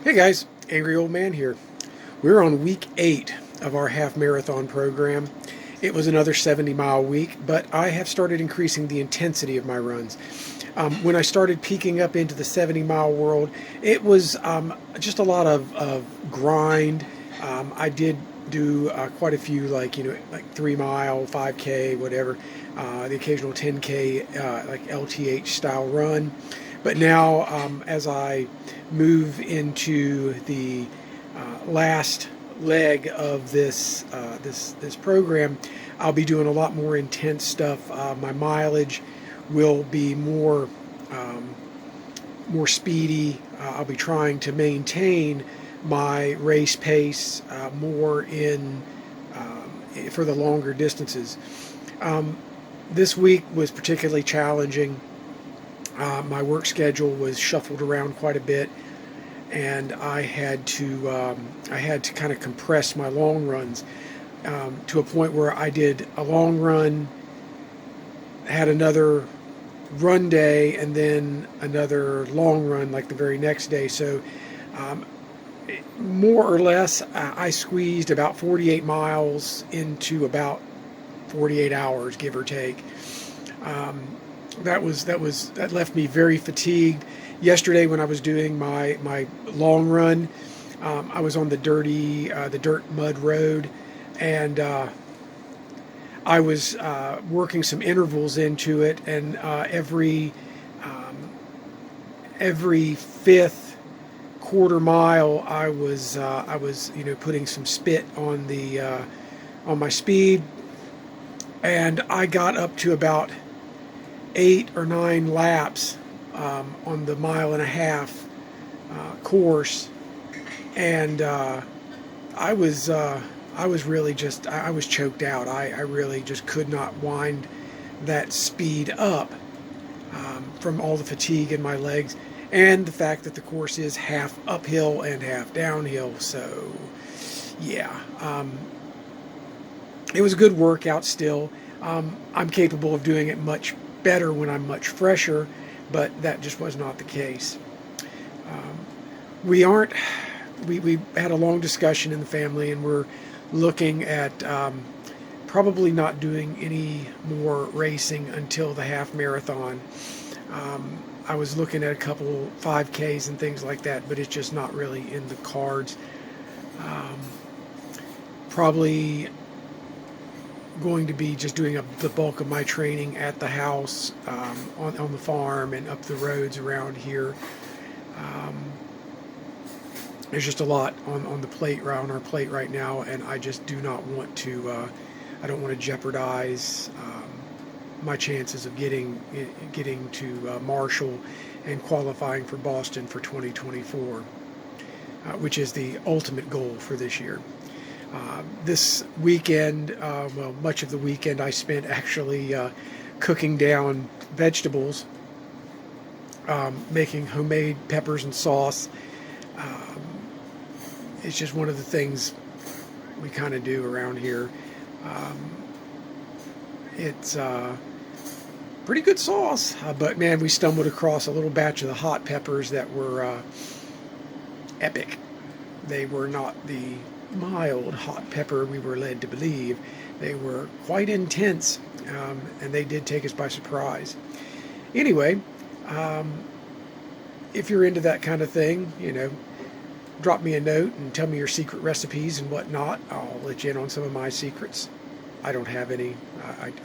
Hey guys, Angry Old Man here. We're on week 8 of our half marathon program. It was another 70-mile week, but I have started increasing the intensity of my runs. When I started peaking up into the 70-mile world, it was just a lot of grind. I did do quite a few, like 3 mile, 5K, whatever, the occasional 10K, like LTH style run. But now, as I move into the last leg of this program, I'll be doing a lot more intense stuff. My mileage will be um, more speedy. I'll be trying to maintain my race pace more in for the longer distances. Um, this week was particularly challenging. My work schedule was shuffled around quite a bit, and I had to kind of compress my long runs to a point where I did a long run, had another run day, and then another long run like the very next day. So um, more or less, I squeezed about 48 miles into about 48 hours, give or take. Um, that left me very fatigued. Yesterday, when I was doing my long run, I was on the dirt mud road, and I was working some intervals into it, and um, every fifth quarter mile, I was putting some spit on my speed, and I got up to about 8 or 9 laps on the mile and a half course, and I was uh, I was really just I was choked out. I really just could not wind that speed up from all the fatigue in my legs, and the fact that the course is half uphill and half downhill. So yeah, it was a good workout still. I'm capable of doing it much better when I'm much fresher, but that just was not the case. Um, we aren't. We had a long discussion in the family, and we're looking at probably not doing any more racing until the half marathon. I was looking at a couple 5Ks and things like that, but it's just not really in the cards. Um, Probably going to be just doing the bulk of my training at the house, on the farm and up the roads around here. Um, there's just a lot on our plate right now, and I just do not want to. I don't want to jeopardize my chances of getting to Marshall and qualifying for Boston for 2024, which is the ultimate goal for this year. This weekend, well, much of the weekend I spent actually cooking down vegetables, making homemade peppers and sauce. Um, it's just one of the things we kind of do around here. Um, it's pretty good sauce, but man, we stumbled across a little batch of the hot peppers that were epic. They were not the mild hot pepper we were led to believe. They were quite intense, and they did take us by surprise. Anyway, um, if you're into that kind of thing, drop me a note and tell me your secret recipes and whatnot. I'll let you in on some of my secrets. I don't have any.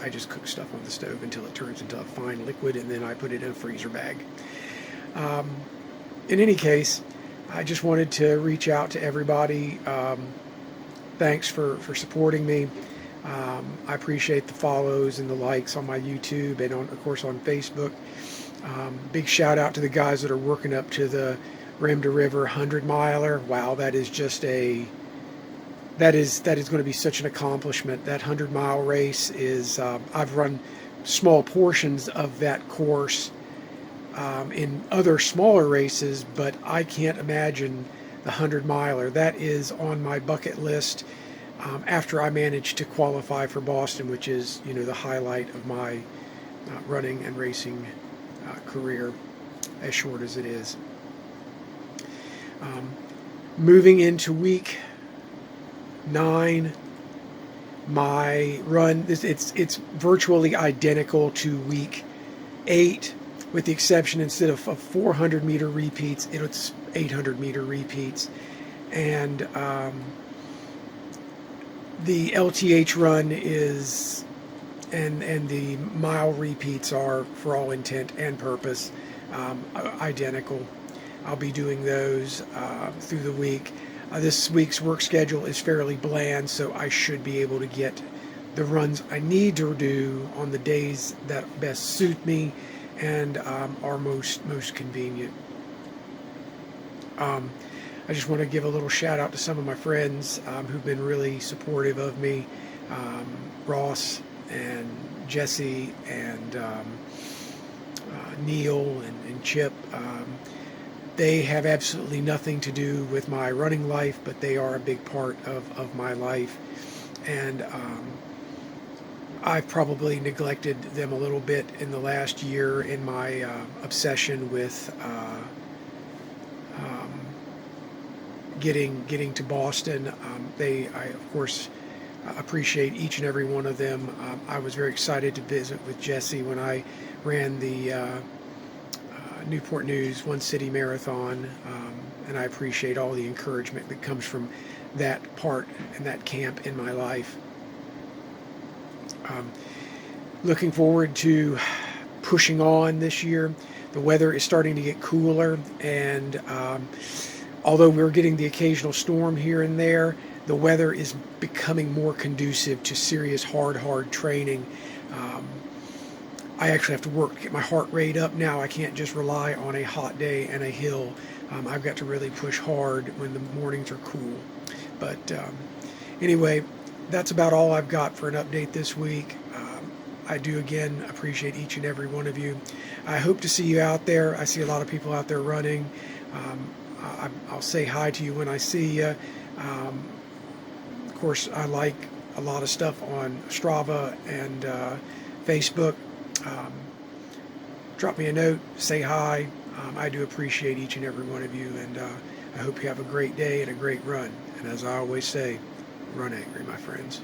I just cook stuff on the stove until it turns into a fine liquid, and then I put it in a freezer bag. Um, in any case, I just wanted to reach out to everybody. Thanks for supporting me. I appreciate the follows and the likes on my YouTube and of course on Facebook. Big shout out to the guys that are working up to the Rim to River 100 miler. Wow, that is going to be such an accomplishment. That 100-mile race is. I've run small portions of that course in other smaller races, but I can't imagine the 100-miler. That is on my bucket list after I manage to qualify for Boston, which is, the highlight of my running and racing career, as short as it is. Moving into week 9, my run, it's virtually identical to week 8, with the exception, instead of 400-meter repeats, it's 800-meter repeats. And the LTH run is, and the mile repeats are, for all intent and purpose, identical. I'll be doing those through the week. This week's work schedule is fairly bland, so I should be able to get the runs I need to do on the days that best suit me and are most convenient. I just want to give a little shout out to some of my friends who've been really supportive of me. Ross and Jesse and Neil and Chip. They have absolutely nothing to do with my running life, but they are a big part of my life. And I've probably neglected them a little bit in the last year in my obsession with getting to Boston. I of course appreciate each and every one of them. I was very excited to visit with Jesse when I ran the Newport News One City Marathon, and I appreciate all the encouragement that comes from that part and that camp in my life. Looking forward to pushing on this year. The weather is starting to get cooler, and although we're getting the occasional storm here and there, the weather is becoming more conducive to serious hard training. I actually have to work to get my heart rate up now. I can't just rely on a hot day and a hill. I've got to really push hard when the mornings are cool. But anyway, that's about all I've got for an update this week. I do again appreciate each and every one of you. I hope to see you out there. I see a lot of people out there running. I'll say hi to you when I see you. Of course, I like a lot of stuff on Strava and Facebook. Drop me a note, say hi. I do appreciate each and every one of you, and I hope you have a great day and a great run. And as I always say, run angry, my friends.